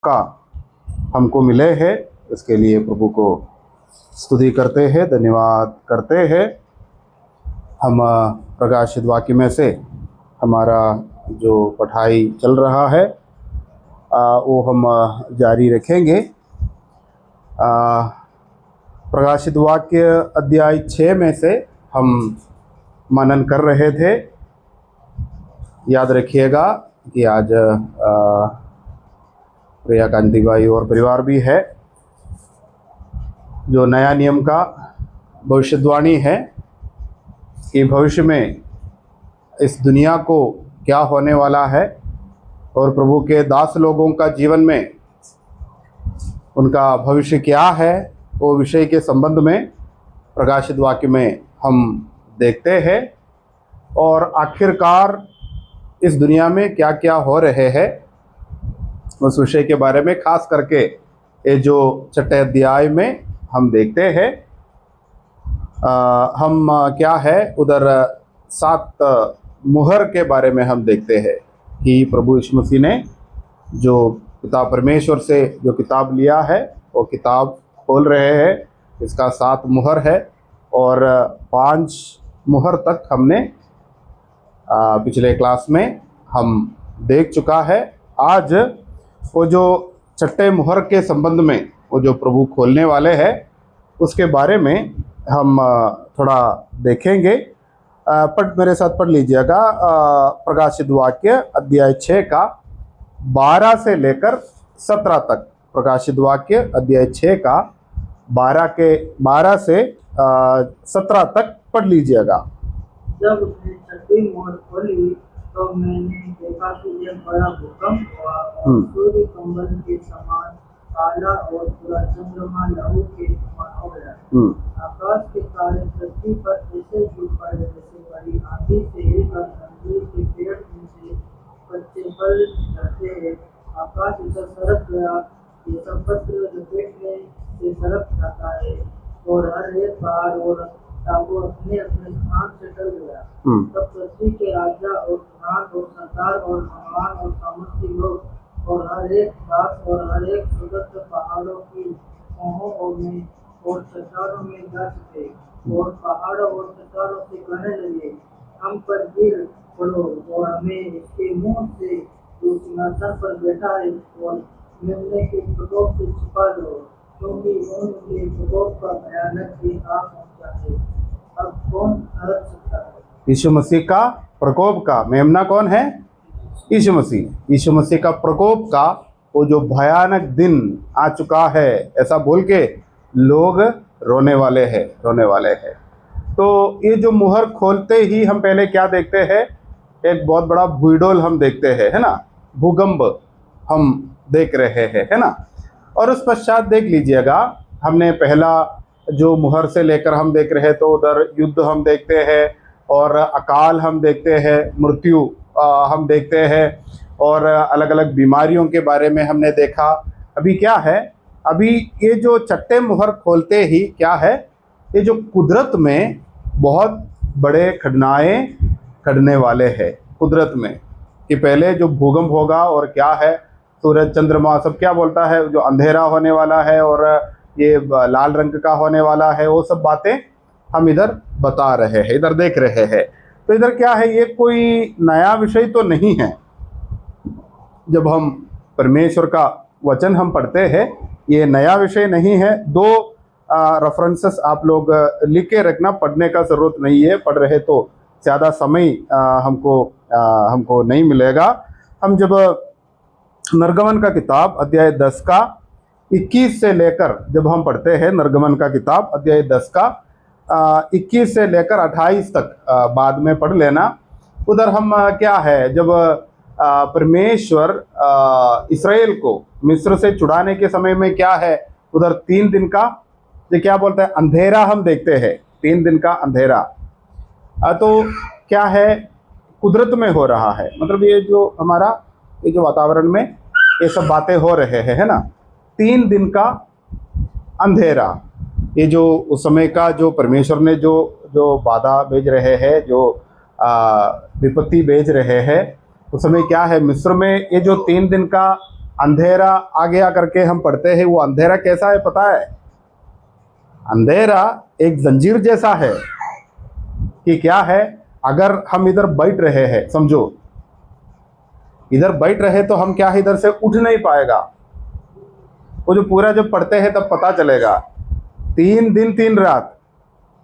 मौका हमको मिले है, इसके लिए प्रभु को स्तुति करते हैं, धन्यवाद करते हैं। हम प्रकाशित वाक्य में से हमारा जो पढ़ाई चल रहा है वो हम जारी रखेंगे। प्रकाशित वाक्य अध्याय 6 में से हम मनन कर रहे थे। याद रखिएगा कि आज प्रिया कांति भाई और परिवार भी है। जो नया नियम का भविष्यवाणी है कि भविष्य में इस दुनिया को क्या होने वाला है और प्रभु के दास लोगों का जीवन में उनका भविष्य क्या है, वो विषय के संबंध में प्रकाशित वाक्य में हम देखते हैं। और आखिरकार इस दुनिया में क्या क्या हो रहे हैं उस विषय के बारे में खास करके ये जो 6 अध्याय में हम देखते हैं। हम क्या है उधर 7 मुहर के बारे में हम देखते हैं कि प्रभु यीशु मसीह ने जो पिता परमेश्वर से जो किताब लिया है वो किताब खोल रहे हैं। इसका 7 मुहर है और 5 मुहर तक हमने पिछले क्लास में हम देख चुका है। आज वो जो 6 मुहर के संबंध में वो जो प्रभु खोलने वाले हैं उसके बारे में हम थोड़ा देखेंगे। मेरे साथ पढ़ लीजिएगा प्रकाशित वाक्य अध्याय 6 का 12 से लेकर 17 तक। प्रकाशित वाक्य अध्याय 6 का 12 से 17 तक पढ़ लीजिएगा। जब उसने 6वीं मोहर खोली तो मैंने देखा कि एक बड़ा भूकंप हुआ और सूर्य कंबल के समान काला और पूरा चंद्रमा लहू के समान हो गया। आकाश के तारे पृथ्वी पर ऐसे गिर पड़े जैसे बड़ी आंधी से हिलकर अंजीर के पेड़ में से पत्ते फल झड़ते हैं। आकाश इधर सरक गया, ये सब पत्र लपेटने से सरक जाता है और हर एक पहाड़ और टापू अपने अपने स्थान से टल गया। तब पृथ्वी के राजा और प्रधान और सरदार और महान और सामर्थी लोग और हर एक दास और हर एक सुगंध पहाड़ों की मोहों में और चट्टानों में जा चुके और पहाड़ों और चट्टानों से कहने लगे, हम पर गिर पड़ो और हमें इसके मुंह से जो सिंहासन पर बैठा है और मेमने के प्रकोप से छिपा दो, क्योंकि उनके प्रकोप का भयानक दिन आ पहुंचा है। अब कौन हर सकता है? यीशु मसीह का प्रकोप का मेमना कौन है? यीशु मसीह। यीशु मसीह का प्रकोप का वो जो भयानक दिन आ चुका है ऐसा बोल के लोग रोने वाले हैं। तो ये जो मुहर खोलते ही हम पहले क्या देखते हैं? एक बहुत बड़ा भूडोल हम देखते हैं, है ना, भूकंप हम देख रहे हैं, है ना। और उस पश्चात देख लीजिएगा हमने पहला जो मुहर से लेकर हम देख रहे हैं तो उधर युद्ध हम देखते हैं और अकाल हम देखते हैं, मृत्यु हम देखते हैं और अलग अलग बीमारियों के बारे में हमने देखा। अभी क्या है, अभी ये जो 6 मुहर खोलते ही क्या है, ये जो कुदरत में बहुत बड़े घटनाएं घटने वाले हैं कुदरत में कि पहले जो भूकंप होगा और क्या है सूरज चंद्रमा सब क्या बोलता है, जो अंधेरा होने वाला है और ये लाल रंग का होने वाला है, वो सब बातें हम इधर बता रहे हैं, इधर देख रहे हैं। तो इधर क्या है, ये कोई नया विषय तो नहीं है। जब हम परमेश्वर का वचन हम पढ़ते हैं ये नया विषय नहीं है। 2 रेफरेंसेस आप लोग लिख के रखना, पढ़ने का ज़रूरत नहीं है, पढ़ रहे तो ज़्यादा समय हमको नहीं मिलेगा। हम जब निर्गमन का किताब अध्याय 10 का 21 से लेकर जब हम पढ़ते हैं, निर्गमन का किताब अध्याय 10 का 21 से लेकर 28 तक बाद में पढ़ लेना। उधर हम क्या है, जब परमेश्वर इस्राएल को मिस्र से छुड़ाने के समय में क्या है, उधर 3 दिन का जो क्या बोलते हैं अंधेरा हम देखते हैं, 3 दिन का अंधेरा। तो क्या है कुदरत में हो रहा है, मतलब ये जो हमारा ये जो वातावरण में ये सब बातें हो रहे हैं, है ना। 3 दिन का अंधेरा, ये जो उस समय का जो परमेश्वर ने जो बाधा भेज रहे हैं, जो विपत्ति भेज रहे हैं, उस समय क्या है मिस्र में ये जो 3 दिन का अंधेरा आ गया करके हम पढ़ते हैं, वो अंधेरा कैसा है पता है? अंधेरा एक जंजीर जैसा है कि क्या है, अगर हम इधर बैठ रहे हैं, समझो इधर बैठ रहे तो हम क्या है, इधर से उठ नहीं पाएगा। वो जो पूरा जब पढ़ते हैं तब पता चलेगा, 3 दिन 3 रात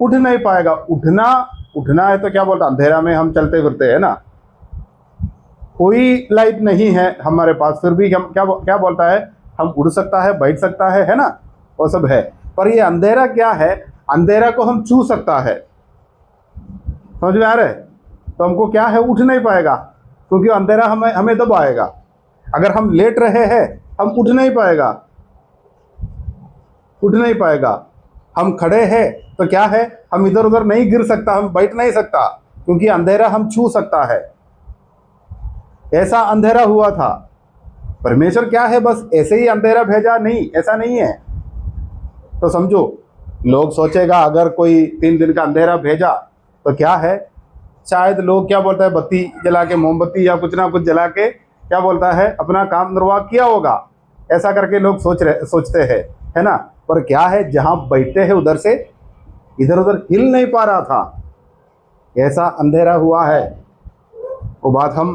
उठ नहीं पाएगा। उठना है तो क्या बोलता, अंधेरा में हम चलते फिरते हैं ना, कोई लाइट नहीं है हमारे पास, फिर भी हम क्या बोलता है, हम उड़ सकता है, बैठ सकता है ना, वो सब है। पर ये अंधेरा क्या है, अंधेरा को हम छू सकता है, समझ में आ रहा है? तो हमको क्या है, उठ नहीं पाएगा, क्योंकि अंधेरा हमें दबाएगा। अगर हम लेट रहे हैं, हम उठ नहीं पाएगा। हम खड़े हैं तो क्या है, हम इधर उधर नहीं गिर सकता, हम बैठ नहीं सकता, क्योंकि अंधेरा हम छू सकता है। ऐसा अंधेरा हुआ था। परमेश्वर क्या है, बस ऐसे ही अंधेरा भेजा नहीं, ऐसा नहीं है। तो समझो, लोग सोचेगा अगर कोई 3 दिन का अंधेरा भेजा तो क्या है, शायद लोग क्या बोलता है, बत्ती जला के, मोमबत्ती या कुछ ना कुछ जला के क्या बोलता है, अपना काम निर्वाह किया होगा, ऐसा करके लोग सोचते हैं, है ना। पर क्या है, जहाँ बैठते हैं उधर से इधर उधर हिल नहीं पा रहा था, ऐसा अंधेरा हुआ है। वो बात हम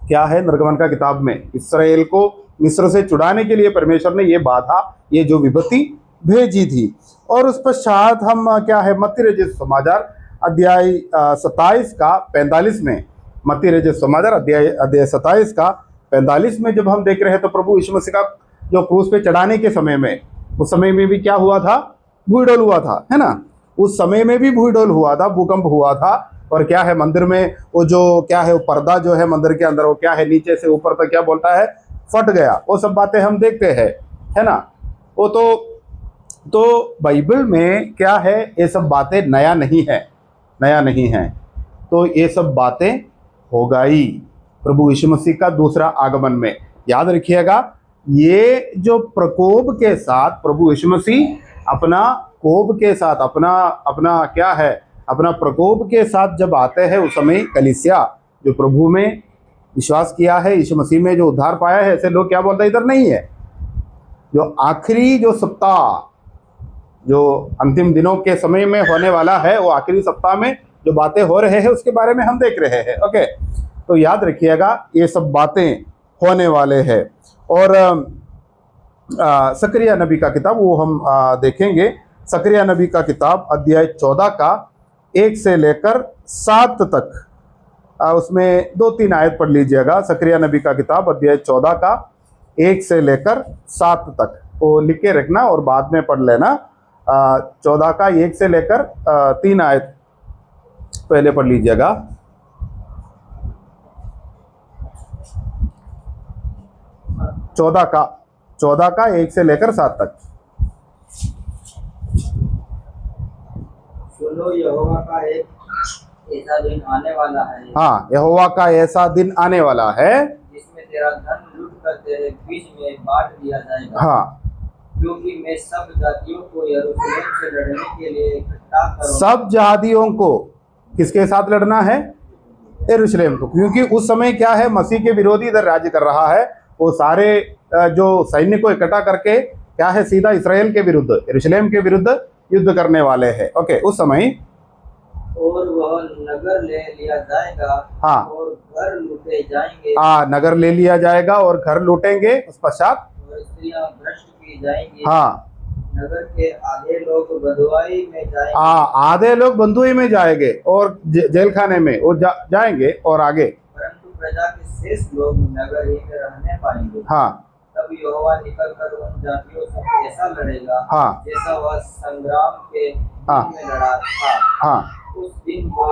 क्या है, निर्गमन का किताब में इस्राएल को मिस्र से छुड़ाने के लिए परमेश्वर ने ये बाधा, ये जो विपत्ति भेजी थी। और उस पश्चात हम क्या है, मत्ती रचित समाचार अध्याय 27 का 45 में, मत्ती रचित समाचार अध्याय 27 का 45 में जब हम देख रहे हैं, तो प्रभु यीशु मसीह का जो क्रूस पे चढ़ाने के समय में, उस समय में भी क्या हुआ था, भूडोल हुआ था, है ना। उस समय में भी भूडोल हुआ था, भूकंप हुआ था। और क्या है, मंदिर में वो जो क्या है, वो पर्दा जो है मंदिर के अंदर, वो क्या है, नीचे से ऊपर तक क्या बोलता है, फट गया। वो सब बातें हम देखते हैं, है ना। वो तो बाइबल में क्या है, ये सब बातें नया नहीं है। तो ये सब बातें हो गई प्रभु यीशु मसीह का दूसरा आगमन में। याद रखिएगा, ये जो प्रकोप के साथ प्रभु यीशु मसीह अपना कोप के साथ, अपना क्या है, अपना प्रकोप के साथ जब आते हैं, उस समय कलीसिया जो प्रभु में विश्वास किया है, यीशु मसीह में जो उद्धार पाया है, ऐसे लोग क्या बोलते हैं, इधर नहीं है। जो आखिरी जो सप्ताह, जो अंतिम दिनों के समय में होने वाला है, वो आखिरी सप्ताह में जो बातें हो रहे हैं, उसके बारे में हम देख रहे हैं। ओके, तो याद रखिएगा, ये सब बातें होने वाले हैं। और सकरिया नबी का किताब, वो हम देखेंगे। सकरिया नबी का किताब अध्याय 14 का 1 से लेकर 7 तक, उसमें 2-3 आयत पढ़ लीजिएगा। सकरिया नबी का किताब अध्याय 14 का 1 से लेकर 7 तक, वो लिख के रखना और बाद में पढ़ लेना। 14 का 1 से लेकर 3 आयत पहले पढ़ लीजिएगा। चौदह का 1 से लेकर 7 तक। सुनो, यहोवा का एक ऐसा दिन आने वाला है। हाँ, यहोवा का ऐसा दिन आने वाला है जिसमें तेरा धन लूट कर तेरे बीच में बांट दिया जाएगा। हाँ, क्योंकि मैं सब जातियों को यरूशलेम से लड़ने के लिए इकट्ठा करूंगा। सब जातियों को किसके साथ लड़ना है? यरूशलेम को। क्योंकि उस समय क्या है, मसीह के विरोधी इधर राज्य कर रहा है। वो सारे जो सैन्य को इकट्ठा करके क्या है, सीधा इसराइल के विरुद्ध, यरूशलेम के विरुद्ध युद्ध करने वाले हैं। ओके, उस समय और वह नगर ले लिया जाएगा। हाँ, और घर लूटे जाएंगे। हाँ, नगर ले लिया जाएगा और घर लूटेंगे। उस पश्चात और स्त्रियां भ्रष्ट की जाएंगी। हाँ, नगर के आधे लोग बंधुआई में जाएंगे। हाँ, आधे लोग बंधुई में जाएंगे और जेल खाने में वो जाएंगे। और आगे, परंतु प्रजा के शेष लोग नगर ही में रहने पाएंगे। हाँ, तब यहोवा निकल कर उन जातियों से ऐसा लड़ेगा, हाँ, जैसा वह संग्राम के हाँ, दिन में लड़ा था। हाँ, उस दिन वह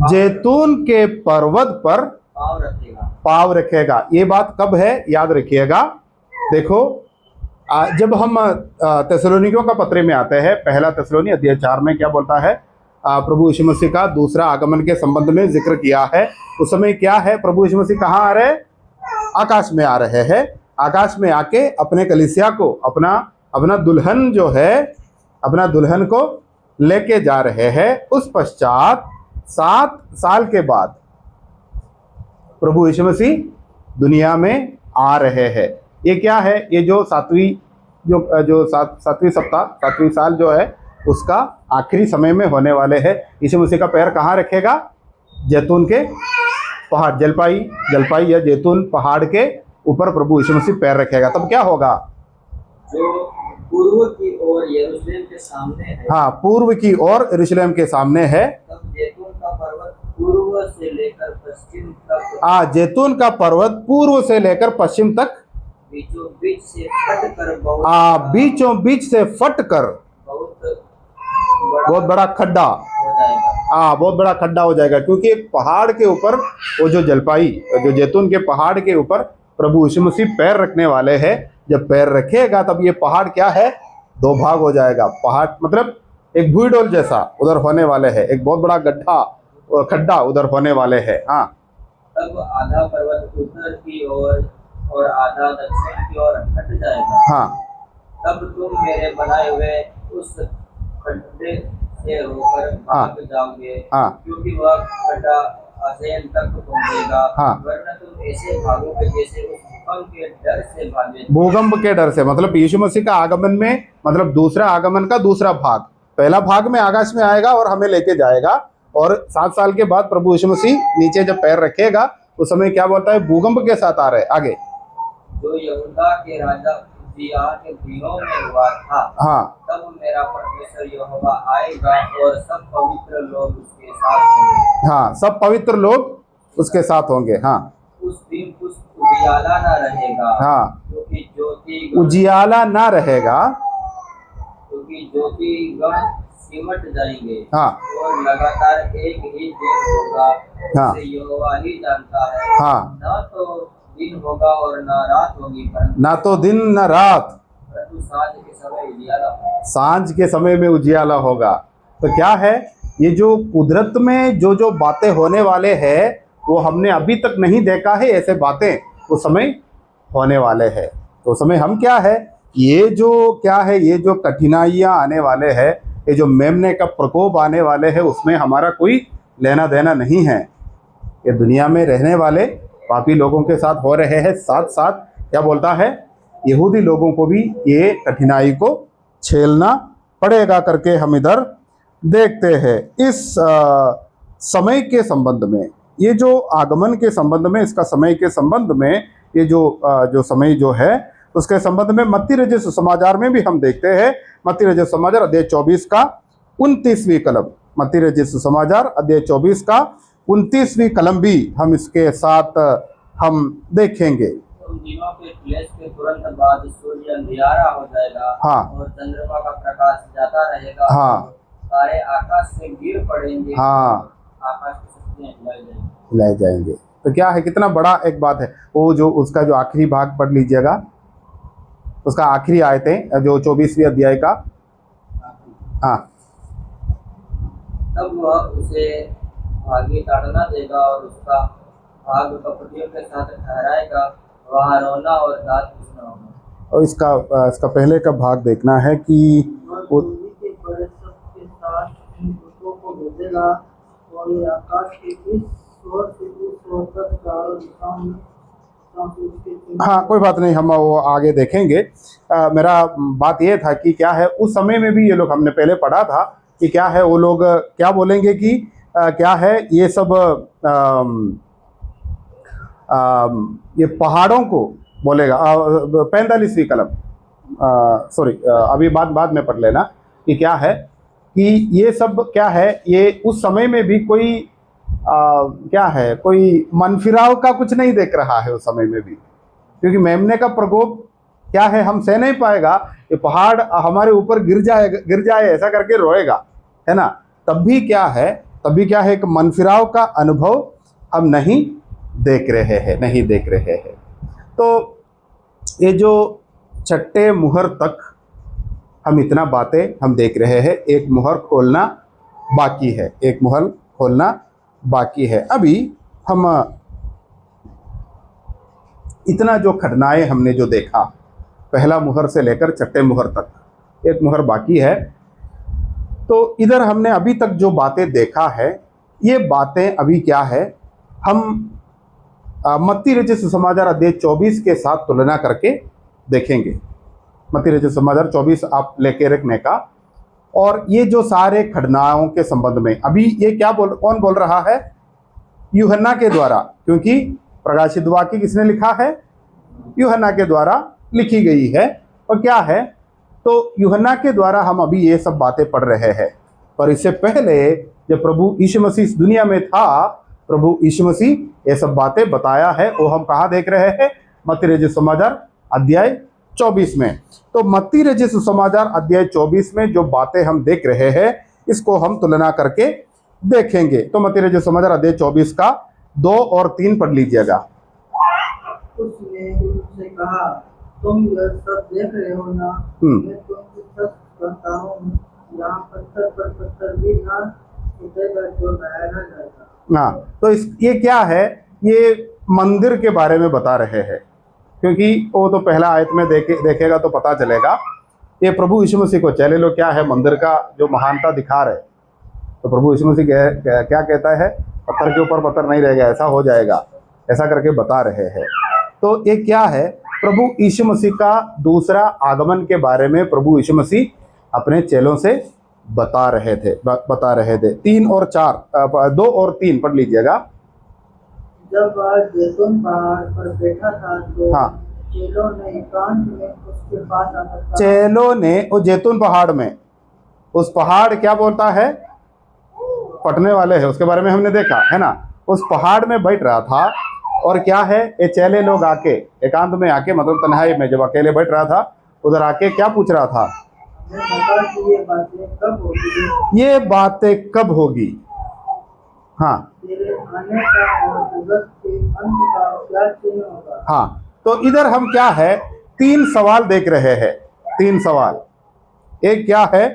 जैतून के पर्वत पर पाँव रखेगा। ये बात कब है, याद रखिएगा। देखो, जब हम थिस्सलुनीकियों का पत्र में आते हैं, पहला थिस्सलुनी अध्याय 4 में क्या बोलता है, प्रभु यीशु मसीह का दूसरा आगमन के संबंध में जिक्र किया है। उस समय क्या है, प्रभु यीशु मसीह कहाँ आ रहे हैं? आकाश में आ रहे हैं। आकाश में आके अपने कलीसिया को, अपना दुल्हन जो है, अपना दुल्हन को लेके जा रहे हैं। उस पश्चात 7 साल के बाद प्रभु यीशु मसीह दुनिया में आ रहे हैं। ये क्या है? ये जो सातवीं सप्ताह, सातवीं साल जो है उसका आखिरी समय में होने वाले हैं। यीशु मसीह का पैर कहाँ रखेगा? जैतून के पहाड़, जलपाई या जैतून पहाड़ के ऊपर प्रभु यीशु मसीह पैर रखेगा। तब क्या होगा? जो पूर्व की ओर यरूशलेम के सामने है, हाँ, पूर्व की ओर यरूशलेम के सामने है। तब जैतून का पर्वत पूर्व से लेकर पश्चिम तक, जैतून का पर्वत पूर्व से लेकर पश्चिम तक बीचों बीच से फटकर बीचों बीच से फटकर बहुत बड़ा खड्डा हो जाएगा। बहुत बड़ा खड्डा हो जाएगा, क्योंकि एक पहाड़ के ऊपर वो जो जैतून के पहाड़ के ऊपर प्रभु यीशु मसीह पैर रखने वाले हैं। जब पैर रखेगा तब ये पहाड़ क्या है? दो भाग हो जाएगा। पहाड़ मतलब एक भूईडोल जैसा उधर होने वाले है, एक बहुत बड़ा खड्डा उधर होने वाले है। हाँ, तब आधा पर्वत उत्तर की ओर और आधा दक्षिण की ओर हट जाएगा। हाँ, तब तुम मेरे बनाए हुए उस खड्डे से होकर भाग जाओगे, क्योंकि वह खड्डा असेन तक पहुंचेगा। वरना तुम ऐसे भागोगे जैसे उस भूकंप के डर से भागे। भूकंप के डर से मतलब यीशु मसीह का आगमन में, मतलब दूसरा आगमन का दूसरा भाग, पहला भाग में आकाश में आएगा और हमें लेके जाएगा, और 7 साल के बाद प्रभु यीशु मसीह नीचे जब पैर रखेगा उस समय क्या बोलता है? भूकंप के साथ आ रहे। आगे, जो यहूदा के राजा उज्जियाह के दिनों में हुआ था, तब मेरा परमेश्वर यहोवा आएगा और सब पवित्र लोग उसके साथ होंगे। सब पवित्र लोग उसके साथ होंगे। उस दिन कुछ उजियाला ना रहेगा, क्योंकि उजियाला ना रहेगा, क्योंकि ज्योति गण सिमट जाएंगे। और लगातार एक ही दिन होगा, जिसे यहोवा ही जानता है। ना तो दिन होगा और ना रात होगी, ना तो दिन ना रात, परंतु सांझ के समय उजियाला होगा। सांझ के समय में उजियाला होगा। तो क्या है? ये जो कुदरत में जो जो बातें होने वाले हैं वो हमने अभी तक नहीं देखा है। ऐसे बातें उस समय होने वाले हैं। तो उस समय हम क्या है, ये जो क्या है, ये जो कठिनाइयाँ आने वाले हैं, ये जो मेमने का प्रकोप आने वाले हैं, उसमें हमारा कोई लेना देना नहीं है। ये दुनिया में रहने वाले पापी लोगों के साथ हो रहे हैं। साथ साथ क्या बोलता है? यहूदी लोगों को भी ये कठिनाई को झेलना पड़ेगा करके हम इधर देखते हैं। इस समय के संबंध में, ये जो आगमन के संबंध में, इसका समय के संबंध में, ये जो समय जो है उसके संबंध में मत्ती रचित सुसमाचार में भी हम देखते हैं। मत्ती रचित सुसमाचार अध्याय 24 का 29वीं कलम, मत्ती रचित सुसमाचार अध्याय 24 का 29वीं कलम भी हम इसके साथ हम देखेंगे। उन दिनों के क्लेश के तुरंत बाद सूर्य अंधियारा हो जाएगा, और चंद्रमा का प्रकाश जाता रहेगा, तारे आकाश से गिर पड़ेंगे, आकाश की शक्तियां हिलाई जाएंगे। तो क्या है, कितना बड़ा एक बात है। वो जो उसका जो आखिरी भाग पढ़ लीजिएगा, उसका आखिरी आयतें जो 24वीं अध्याय का। तब वह उसे भागी ताड़ना देगा और उसका भाग कपटियों के साथ ठहराएगा, वहाँ रोना और दांत पीसना होगा। और इसका पहले का भाग देखना है कि वो के बड़े शब्द के साथ इन दूतों को भेजेगा, और ये आकाश के इस ओर से उस ओर तक चारों दिशाओं में। कोई बात नहीं, हम वो आगे देखेंगे। मेरा बात ये था कि क्या है, उस समय में भी ये लोग, हमने पहले पढ़ा था कि क्या है, वो लोग क्या बोलेंगे कि क्या है, ये सब ये पहाड़ों को बोलेगा। 45वीं कलम, सॉरी, अभी बाद में पढ़ लेना कि क्या है कि ये सब क्या है, ये उस समय में भी कोई क्या है, कोई मनफिराव का कुछ नहीं देख रहा है उस समय में भी, क्योंकि मेमने का प्रकोप क्या है, हम सह नहीं पाएगा। ये पहाड़ हमारे ऊपर गिर जाए ऐसा करके रोएगा, है ना। तब भी क्या है, एक मनफिराव का अनुभव हम नहीं देख रहे हैं। तो ये जो छठे मुहर तक हम इतना बातें हम देख रहे हैं। एक मुहर खोलना बाकी है। अभी हम इतना जो घटनाएं हमने जो देखा, पहला मुहर से लेकर छठे मुहर तक, एक मुहर बाकी है। तो इधर हमने अभी तक जो बातें देखा है, ये बातें अभी क्या है, हम मत्ती रचित सुसमाचार अध्याय 24 के साथ तुलना करके देखेंगे। मत्ती रचित सुसमाचार 24 आप लेके रखने का। और ये जो सारे घटनाओं के संबंध में अभी ये कौन बोल रहा है? यूहन्ना के द्वारा, क्योंकि प्रकाशित वाक्य किसने लिखा है? यूहन्ना के द्वारा लिखी गई है। और क्या है, तो यूहन्ना के द्वारा हम अभी ये सब बातें पढ़ रहे हैं। पर इससे पहले जब प्रभु यीशु मसीह इस दुनिया में था, प्रभु यीशु मसीह ये सब बातें बताया है। वो हम कहाँ देख रहे हैं? मत्ती रचित सुसमाचार अध्याय 24 में। तो मत्ती रचित सुसमाचार अध्याय 24 में जो बातें हम देख रहे हैं, इसको हम तुलना करके देखेंगे। तो मत्ती रचित सुसमाचार अध्याय 24 का 2 और 3 पढ़ लीजिएगा। उसने उनसे कहा, तुम यह सब देख रहे हो ना? मैं तुमसे सच कहता हूँ, यहाँ पत्थर पर पत्थर भी ना छूटेगा जो ढाया न जाएगा। हाँ, तो ये क्या है? ये मंदिर के बारे में बता रहे हैं, क्योंकि वो तो पहला आयत में देखेगा तो पता चलेगा। ये प्रभु यीशु मसीह को चेले लोग क्या है, मंदिर का जो महानता दिखा रहे। तो प्रभु यीशु मसीह क्या कहता है? पत्थर के ऊपर पत्थर नहीं रहेगा, ऐसा हो जाएगा, ऐसा करके बता रहे हैं। तो ये क्या है? प्रभु यीशु मसीह का दूसरा आगमन के बारे में प्रभु यीशु मसीह अपने चेलों से बता रहे थे। 3 और 4, 2 और 3 पढ़ लीजिएगा। जब वह जैतून पहाड़ पर बैठा था तो हाँ, चेलों ने एकांत में उसके पास आकर कहा, चेलों ने वो जैतून पहाड़ में, उस पहाड़ क्या बोलता है? फटने वाले है, उसके बारे में हमने देखा है ना। उस पहाड़ में बैठ रहा था और क्या है, ये चेले लोग आके एकांत में आके, मतलब तन्हाई में जब अकेले बैठ रहा था, उधर आके क्या पूछ रहा था? ये बातें कब होगी? ये बातें कब होगी? हाँ, तेरे आने का और जगत के अंत का क्या चिन्ह होगा? हाँ, तो इधर हम क्या है, 3 सवाल देख रहे हैं। 3 सवाल। एक क्या है,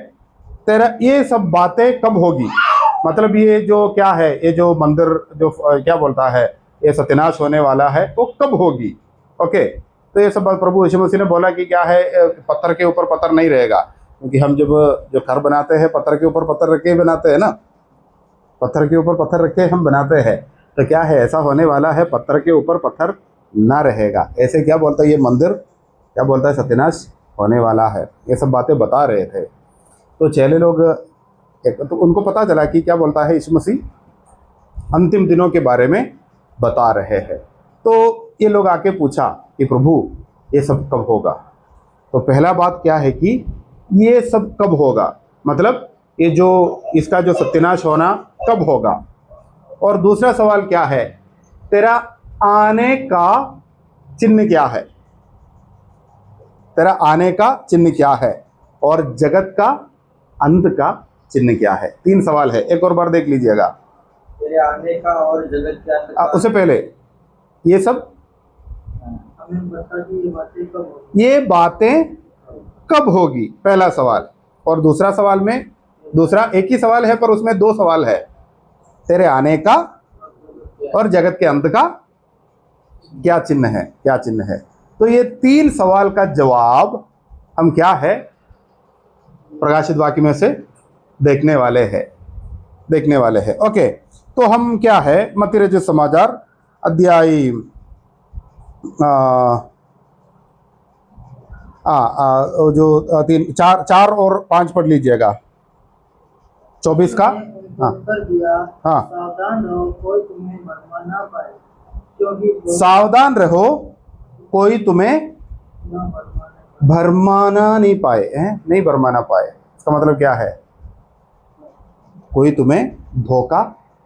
तेरा ये सब बातें कब होगी? मतलब ये जो क्या है, ये जो मंदिर जो क्या बोलता है, ये सत्यानाश होने वाला है, वो कब होगी? ओके, तो ये सब बात प्रभु यीशु मसीह ने बोला कि क्या है, पत्थर के ऊपर पत्थर नहीं रहेगा। क्योंकि हम जब जो घर बनाते हैं, पत्थर के ऊपर पत्थर रख के बनाते हैं ना, पत्थर के ऊपर पत्थर रख के हम बनाते हैं। तो क्या है, ऐसा होने वाला है, पत्थर के ऊपर पत्थर ना रहेगा। ऐसे क्या बोलता है ये मंदिर, क्या बोलता है, सत्यानाश होने वाला है। ये सब बातें बता रहे थे। तो चेले लोग तो उनको पता चला कि क्या बोलता है यीशु मसीह अंतिम दिनों के बारे में बता रहे हैं। तो ये लोग आके पूछा कि प्रभु ये सब कब होगा? तो पहला बात क्या है कि ये सब कब होगा, मतलब ये जो इसका जो सत्यानाश होना कब होगा? और दूसरा सवाल क्या है, तेरा आने का चिन्ह क्या है? तेरा आने का चिन्ह क्या है? और जगत का अंत का चिन्ह क्या है? 3 सवाल है। एक और बार देख लीजिएगा। तेरे आने का और जगत के अंत का। उससे पहले ये सब, हमें बता कि ये बातें कब होगी? ये बातें कब होगी, पहला सवाल। और दूसरा सवाल में, दूसरा एक ही सवाल है पर उसमें 2 सवाल है। तेरे आने का और जगत के अंत का क्या चिन्ह है, क्या चिन्ह है? तो ये 3 सवाल का जवाब हम क्या है, प्रकाशित वाक्य में से देखने वाले हैं। ओके, तो हम क्या है, मत्ती रचित समाचार अध्याय जो 4 और 5 पढ़ लीजिएगा। 24 का। हाँ, उत्तर दिया, हाँ, सावधान रहो, कोई तुम्हें भरमा ना पाए, क्योंकि सावधान रहो, कोई तुम्हें भरमाना नहीं पाए। नहीं भरमाना पाए, इसका मतलब क्या है? कोई तुम्हें धोखा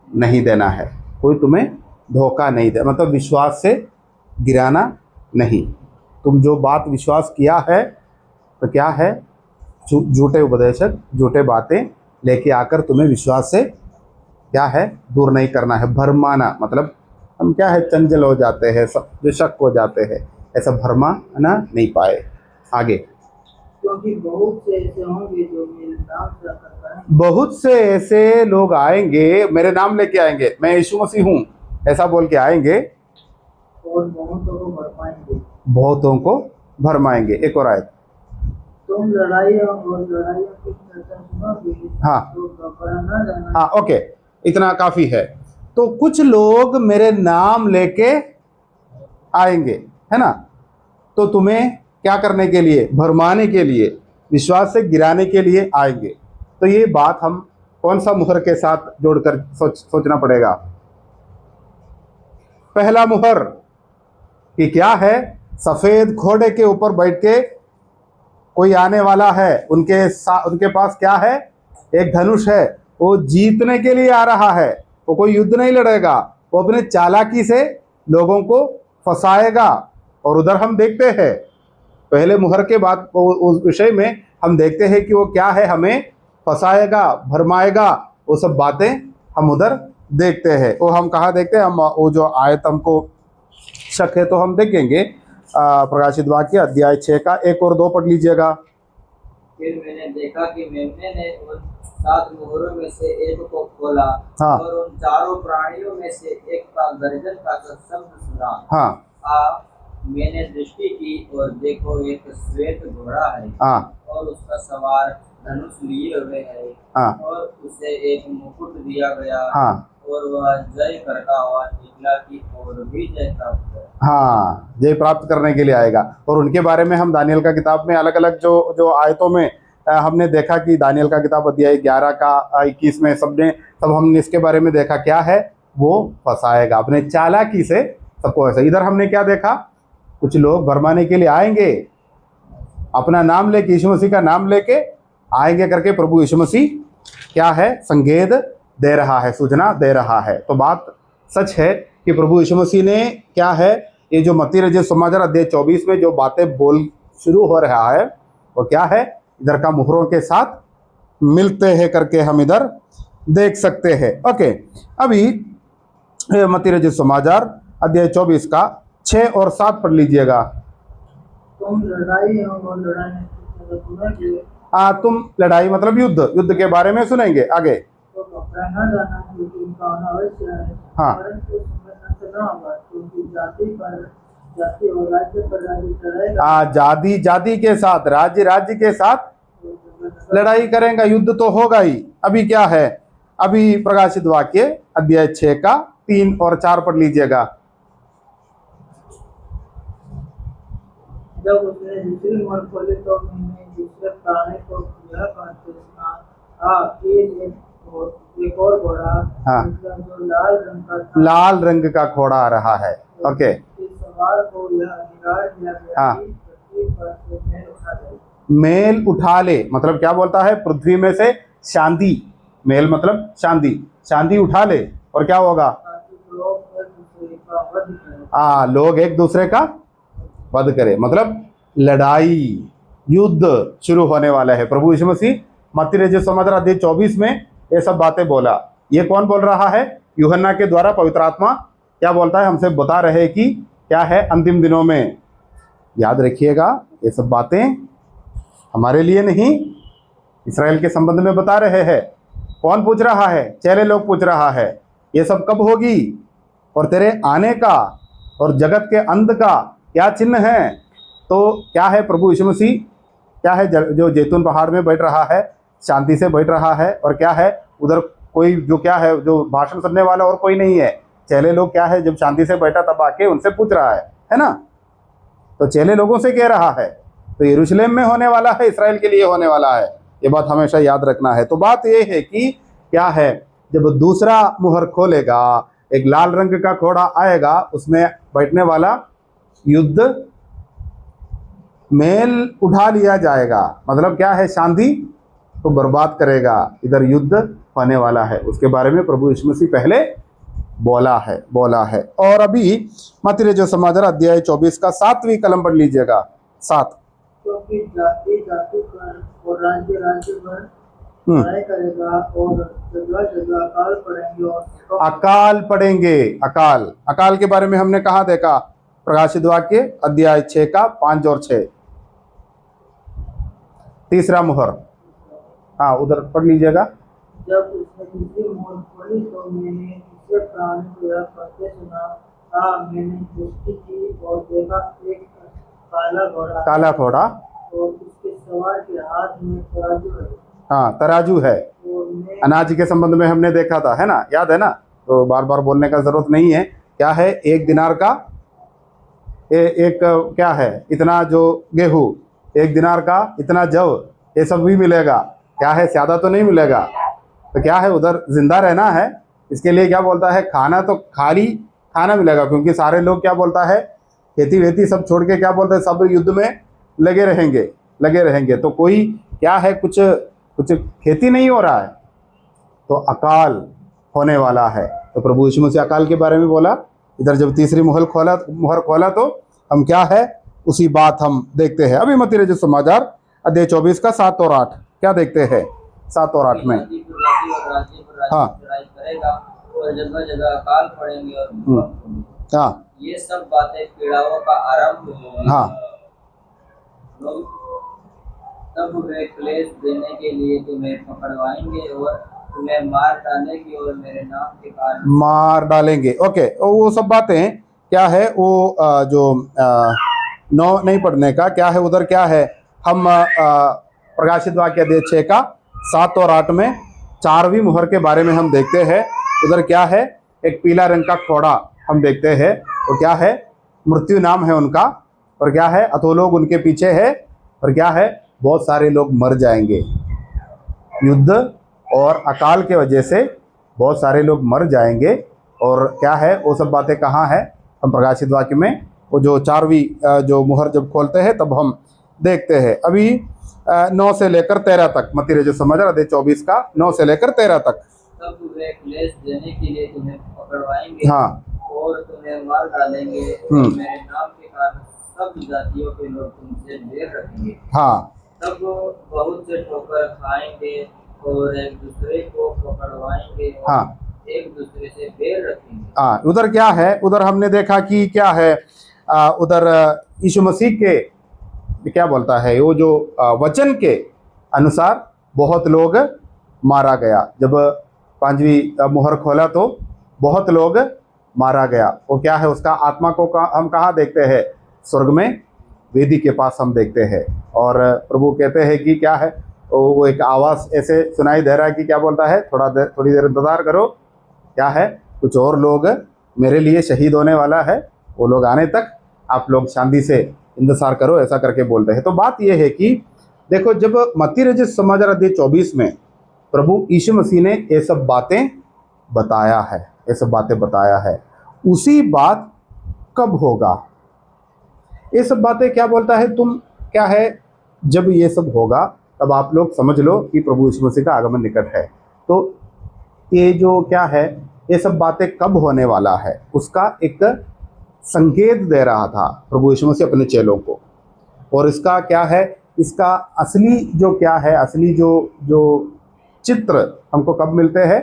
नहीं देना है, कोई तुम्हें धोखा नहीं दे, मतलब विश्वास से गिराना नहीं। तुम जो बात विश्वास किया है, तो क्या है, झूठे उपदेशक झूठे बातें लेके आकर तुम्हें विश्वास से क्या है, दूर नहीं करना है। भरमाना मतलब हम क्या है, चंचल हो जाते हैं, सब जो शक हो जाते हैं, ऐसा भरमाना नहीं पाए। आगे, क्योंकि बहुत से ऐसे होंगे जो मेरे नाम से आकर बहुत से ऐसे लोग आएंगे, मेरे नाम लेके आएंगे, मैं यीशु मसीह हूँ ऐसा बोल के आएंगे, और बहुतों को भरमाएंगे। बहुतों को भरमाएंगे। एक और आयत, तुम लड़ाइयों की चर्चा सुनोगे, हाँ, तो घबरा ना जाना। हाँ, ओके, इतना काफ़ी है। तो कुछ लोग मेरे नाम लेके आएंगे, है ना। तो तुम्हें क्या करने के लिए, भरमाने के लिए, विश्वास से गिराने के लिए आएंगे। तो ये बात हम कौन सा मुहर के साथ जोड़कर सोचना पड़ेगा। पहला मुहर कि क्या है, सफेद घोड़े के ऊपर बैठ के कोई आने वाला है, उनके पास क्या है, एक धनुष है, वो जीतने के लिए आ रहा है। वो कोई युद्ध नहीं लड़ेगा, वो अपने चालाकी से लोगों को फंसाएगा। और उधर हम देखते हैं पहले मुहर के बाद उस विषय में हम देखते हैं कि वो क्या है, हमें फंसाएगा, भरमाएगा, वो सब बातें हम उधर देखते हैं। वो हम कहाँ देखते हैं, हम वो जो आयत हमको शक है तो हम देखेंगे प्रकाशित वाक्य अध्याय 6 का 1 और 2 पढ़ लीजिएगा। फिर मैंने देखा कि मेमने ने उन 7 मुहरों में से एक को खोला, हाँ। और उन चारों प्राणियों में से एक का गर्जन का शब्द सुना। हाँ। मैंने दृष्टि की और देखो एक श्वेत घोड़ा है, हाँ। और उसका सवार धनुष लिए हुए है, हाँ। और उसे एक मुकुट दिया गया। हाँ। और वह जय करता हुआ निकला कि और भी जय प्राप्त करे। हाँ, जय प्राप्त करने के लिए आएगा। और उनके बारे में हम दानियल का किताब में अलग अलग जो आयतों में हमने देखा कि दानियल का किताब अध्याय 11 का 21 में सब हमने इसके बारे में देखा, क्या है, वो फंसाएगा अपने चालाकी से सबको। ऐसा इधर हमने क्या देखा, कुछ लोग भरमाने के लिए आएंगे, अपना नाम लेके, यीशु मसीह का नाम लेके आएंगे करके प्रभु यीशु मसीह क्या है, संकेत दे रहा है, सूचना दे रहा है। तो बात सच है कि प्रभु यीशु मसीह ने क्या है, ये जो मत्ती रचित समाचार अध्याय 24 में जो बातें बोल शुरू हो रहा है वो क्या है, इधर का मुहरों के साथ मिलते हैं करके हम इधर देख सकते हैं। ओके, अभी मत्ती रचित समाचार अध्याय 24 का 6 और 7 पढ़ लीजिएगा। तुम लड़ाई और लड़ाई सुनेंगे, तुम लड़ाई मतलब युद्ध के बारे में सुनेंगे आगे। तो घबराना जाना, क्योंकि उनका आना अवश्य है। हाँ। परंतु उसमें अंत न होगा, क्योंकि जाति पर जाति और राज्य पर राज्य चढ़ेगा। जाति के साथ, राज्य के साथ लड़ाई करेंगे, युद्ध तो होगा ही। अभी क्या है, अभी प्रकाशित वाक्य अध्याय 6 का 3 और 4 पढ़ लीजिएगा। जब उसने दूसरी मुहर खोली तो मैंने दूसरे प्राणी को यह कहते सुना, एक और घोड़ा, हाँ। जो लाल रंग का था, लाल रंग का घोड़ा आ रहा है। ओके, इस सवार को यह अधिकार दिया गया हाँ। कि पृथ्वी पर से मेल उठा दे। मेल उठा ले मतलब क्या बोलता है, पृथ्वी में से शांति, मेल मतलब शांति उठा ले, और क्या होगा, ताकि लोग एक दूसरे का वध करें। लोग एक दूसरे का वध करें, मतलब लड़ाई, युद्ध शुरू होने वाला है। प्रभु यीशु मसीह मत्ती रचित समाचार अध्याय 24 में ये सब बातें बोला। ये कौन बोल रहा है, यूहन्ना के द्वारा पवित्र आत्मा क्या बोलता है, हमसे बता रहे कि क्या है, अंतिम दिनों में। याद रखिएगा, ये सब बातें हमारे लिए नहीं, इस्राएल के संबंध में बता रहे हैं। कौन पूछ रहा है, चेले लोग पूछ रहा है, ये सब कब होगी, और तेरे आने का और जगत के अंत का क्या चिन्ह है। तो क्या है, प्रभु यीशु मसीह क्या है, जो जैतून पहाड़ में बैठ रहा है, शांति से बैठ रहा है, और क्या है उधर कोई जो क्या है, जो भाषण सुनने वाला और कोई नहीं है। चेले लोग क्या है, जब शांति से बैठा तब आके उनसे पूछ रहा है ना। तो चेले लोगों से कह रहा है, तो यरूशलेम में होने वाला है, इस्राएल के लिए होने वाला है, ये बात हमेशा याद रखना है। तो बात ये है कि क्या है, जब दूसरा मुहर खोलेगा, एक लाल रंग का घोड़ा आएगा, उसमें बैठने वाला युद्ध मेल उठा लिया जाएगा, मतलब क्या है, शांति को बर्बाद करेगा, इधर युद्ध होने वाला है। उसके बारे में प्रभु यीशु मसीह पहले बोला है। और अभी मत्ती रचित समाचार अध्याय 24 का 7वीं कलम पढ़ लीजिएगा। 7, क्योंकि जाति जाति पर और राज्य राज्य पर लड़ाई करेगा, और जगह जगह अकाल पड़ेंगे और अकाल पड़ेंगे। अकाल के बारे में हमने कहाँ देखा, प्रकाशित वाक्य अध्याय 6 का 5 और 6। तीसरा मुहर, उधर पढ़ लीजिएगा। जब उसने दूसरी मुहर खोली तो मैंने दूसरे प्राणी को यह कहते सुना, मैंने दृष्टि की और देखा एक काला घोड़ा, और उसके सवार के हाथ में तराजू है। तराजू है। अनाज के संबंध में हमने देखा था, है ना, याद है ना, तो बार बार बोलने का जरूरत नहीं है। क्या है, 1 दिनार का एक क्या है, इतना जो गेहूँ, 1 दिनार का इतना जव, ये सब भी मिलेगा। क्या है, ज़्यादा तो नहीं मिलेगा। तो क्या है, उधर जिंदा रहना है, इसके लिए क्या बोलता है, खाना तो खाली खाना मिलेगा, क्योंकि सारे लोग क्या बोलता है, खेती वेती सब छोड़ के क्या बोलते हैं, सब युद्ध में लगे रहेंगे। तो कोई क्या है, कुछ कुछ खेती नहीं हो रहा है, तो अकाल होने वाला है। तो प्रभु यीशु मसीह अकाल के बारे में बोला। इधर जब तीसरी मुहर खोला तो हम क्या है, उसी बात हम देखते हैं। अभी मत्ती रचित समाचार अध्याय 24 का 7 और 8 क्या देखते हैं, 7 और 8 में। जाति पर जाति और राज्य पर राज्य हाँ। चढ़ाई करेगा और जगह जगह अकाल पड़ेंगे और भूकंप होंगे। हाँ ये सब बातें पीड़ाओं का आरंभ होगी। हाँ लोग तब वे क्लेश देने के लिए तुम्हें पकड़वाएंगे और तुम्हें मार डालेंगे और मेरे नाम के कारण मार डालेंगे। ओके, वो सब बातें क्या है, वो जो 9 नहीं पढ़ने का क्या है, उधर क्या है, हम प्रकाशित वाक्य अध्याय 6 का 7 और 8 में 4वीं मुहर के बारे में हम देखते हैं। उधर क्या है, एक पीला रंग का घोड़ा हम देखते हैं, वो क्या है, मृत्यु नाम है उनका, और क्या है, अतो लोग उनके पीछे है, और क्या है, बहुत सारे लोग मर जाएंगे। युद्ध और अकाल के वजह से बहुत सारे लोग मर जाएंगे। और क्या है, वो सब बातें कहाँ है, हम प्रकाशित वाक्य में वो जो 4वीं जो मुहर जब खोलते हैं तब हम देखते हैं। अभी 9 से लेकर 13 तक, मत्ती रचित समाचार अध्याय 24 का 9 से लेकर 13 तक। तब वे क्लेश देने के लिए तुम्हें पकड़वाएंगे हाँ और तुम्हें मार डालेंगे और मेरे नाम के कारण सब जातियों के लोग तुमसे बैर रखेंगे। हाँ तब बहुत से ठोकर खाएंगे और एक दूसरे को पकड़वाएंगे और हाँ एक दूसरे से बैर रखेंगे। हाँ, उधर क्या है, उधर हमने देखा कि क्या है, उधर यीशु मसीह के क्या बोलता है, वो जो वचन के अनुसार बहुत लोग मारा गया। जब 5वीं मुहर खोला तो बहुत लोग मारा गया। वो क्या है, उसका आत्मा को हम कहाँ देखते हैं, स्वर्ग में वेदी के पास हम देखते हैं। और प्रभु कहते हैं कि क्या है, वो एक आवाज़ ऐसे सुनाई दे रहा है कि क्या बोलता है, थोड़ी देर इंतज़ार करो, क्या है, कुछ और लोग मेरे लिए शहीद होने वाला है, वो लोग आने तक आप लोग शांति से इंतज़ार करो, ऐसा करके बोलते हैं। तो बात यह है कि देखो, जब मत्ती रचित समाचार अध्याय 24 में प्रभु यीशु मसीह ने ये सब बातें बताया है, ये सब बातें बताया है, उसी बात कब होगा, ये सब बातें क्या बोलता है, तुम क्या है, जब ये सब होगा तब आप लोग समझ लो कि प्रभु यीशु मसीह का आगमन निकट है। तो ये जो क्या है, ये सब बातें कब होने वाला है, उसका एक संकेत दे रहा था प्रभु यीशु मसीह अपने चेलों को। और इसका क्या है, इसका असली जो क्या है, असली जो चित्र हमको कब मिलते हैं,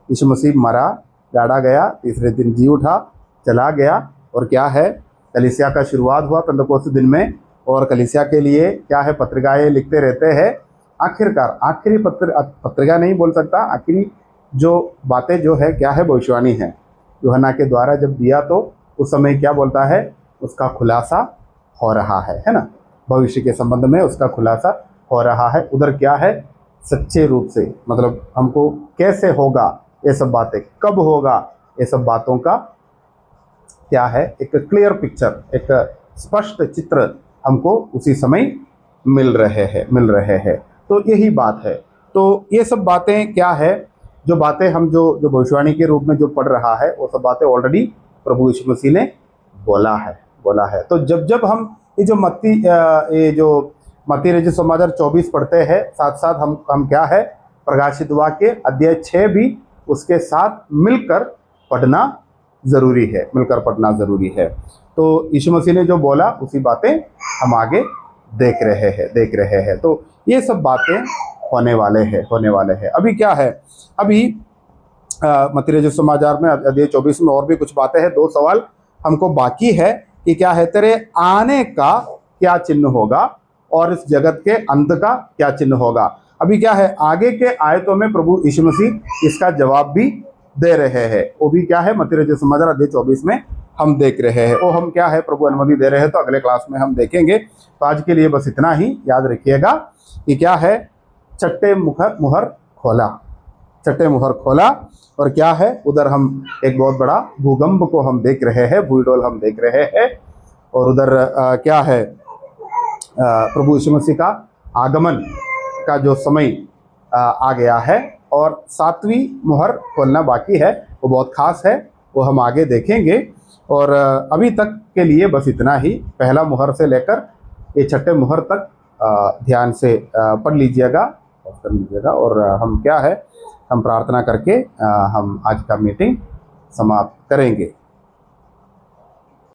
यीशु मसीह मरा, गाड़ा गया, तीसरे दिन जी उठा, चला गया, और क्या है, कलीसिया का शुरुआत हुआ पेंतकोस्त दिन में, और कलीसिया के लिए क्या है, पत्रिकाएँ लिखते रहते हैं। आखिरकार आखिरी पत्रिका नहीं बोल सकता, आखिरी जो बातें जो है क्या है, भविष्यवाणी है, यूहन्ना के द्वारा जब दिया तो उस समय क्या बोलता है, उसका खुलासा हो रहा है ना, भविष्य के संबंध में उसका खुलासा हो रहा है। उधर क्या है, सच्चे रूप से, मतलब हमको कैसे होगा ये सब बातें, कब होगा, ये सब बातों का क्या है, एक क्लियर पिक्चर, एक स्पष्ट चित्र हमको उसी समय मिल रहे हैं। तो यही बात है। तो ये सब बातें क्या है, जो बातें हम जो भविष्यवाणी के रूप में जो पढ़ रहा है, वो सब बातें ऑलरेडी प्रभु यीशु मसीह ने बोला है। तो जब हम ये जो मत्ती रचित समाचार 24 पढ़ते हैं, साथ साथ हम क्या है, प्रकाशित वाक्य अध्याय 6 भी उसके साथ मिलकर पढ़ना ज़रूरी है। तो यीशु मसीह ने जो बोला उसी बातें हम आगे देख रहे हैं। तो ये सब बातें होने वाले हैं। अभी क्या है, अभी मत्ती रचित समाचार में अध्याय 24 में और भी कुछ बातें हैं। 2 सवाल हमको बाकी है कि क्या है, तेरे आने का क्या चिन्ह होगा और इस जगत के अंत का क्या चिन्ह होगा। अभी क्या है, आगे के आयतों में प्रभु यीशु मसीह इसका जवाब भी दे रहे हैं। वो भी क्या है, मत्ती रचित समाचार अध्याय 24 में हम देख रहे हैं। वो हम क्या है, प्रभु अनुमति दे रहे हैं तो अगले क्लास में हम देखेंगे। तो आज के लिए बस इतना ही याद रखिएगा कि क्या है, छठे मुहर खोला और क्या है, उधर हम एक बहुत बड़ा भूकंप को हम देख रहे हैं, भूडोल हम देख रहे हैं। और उधर क्या है प्रभु यीशु मसीह का आगमन का जो समय आ गया है, और 7वीं मुहर खोलना बाकी है, वो बहुत ख़ास है, वो हम आगे देखेंगे। और अभी तक के लिए बस इतना ही। पहला मुहर से लेकर ये 6ठे मुहर तक ध्यान से पढ़ लीजिएगा, कर लीजिएगा। और हम क्या है, हम प्रार्थना करके हम आज का मीटिंग समाप्त करेंगे।